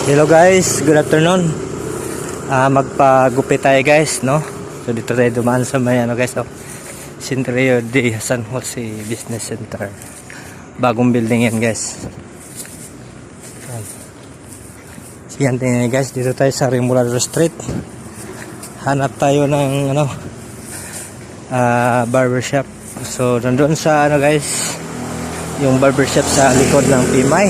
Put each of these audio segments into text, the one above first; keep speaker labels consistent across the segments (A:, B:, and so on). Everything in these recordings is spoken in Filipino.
A: Hello guys, good afternoon. Magpagupit tayo guys, no? So dito tayo dumaan sa may guys, Centro de San Jose Business Center. Bagong building yan guys. Yan tingnan guys, dito tayo sa Remulado Street. Hanap tayo ng barbershop. So nandun sa guys, yung barbershop sa likod ng PMI.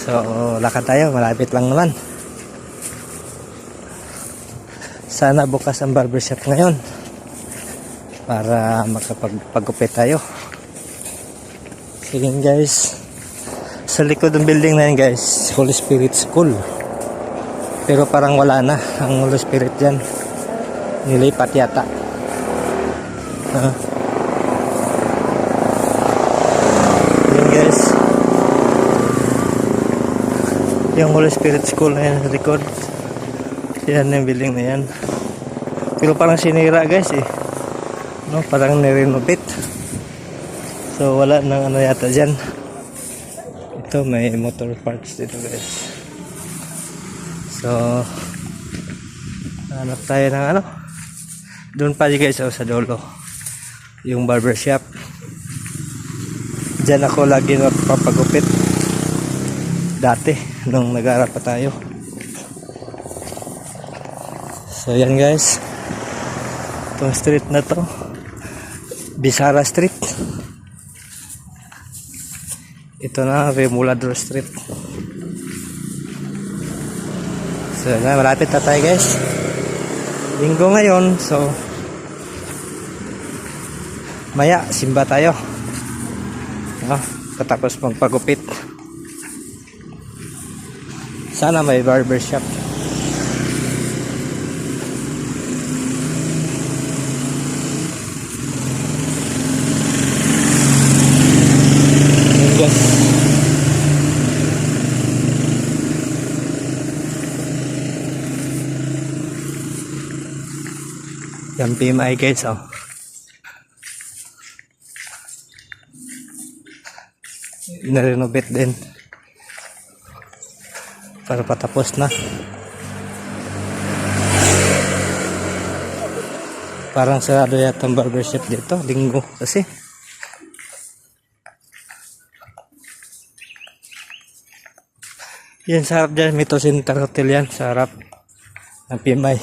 A: So, lakad tayo. Malapit lang naman. Sana bukas ang barbershop ngayon para makapagpagupit tayo. Sige guys. Sa likod ng building na yan guys, Holy Spirit School. Pero parang wala na ang Holy Spirit dyan. Nilipat yata. Yan guys. Yung Holy Spirit School na yan sa likod. Yan yung building na yan. Pero parang sinira guys no, parang nirenovate. So wala nang yata dyan. Ito may motor parts dito guys. So hanap tayo ng doon pa guys sa dulo yung barbershop. Dyan ako lagi napapagupit dati nung nag-aaral pa tayo. So yan guys, itong street na to, Bisara Street. Ito na Remulado Street. So yan, malapit na tayo guys. Linggo ngayon, so maya simba tayo, katapos magpagupit. Sana may barbershop. Yes. Yan PMI guys, na-renovate din para patapos na. Parang sarado yata ang barbershop dito linggo kasi. Yan sa harap dyan, Mito Center Hotel yan sa harap ng PMI.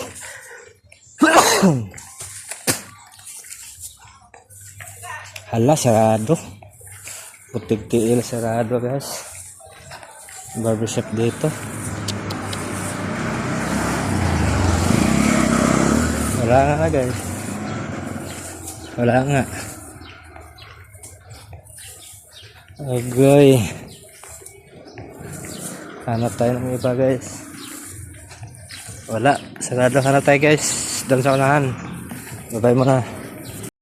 A: Hala, sarado. Putig tiil, sarado guys. Barbershop dito. Wala nga guys. Wala nga. Agoy. Hanap tayo ng iba guys. Wala. Sarado hanap tayo guys. Doon sa unahan. Bye-bye muna.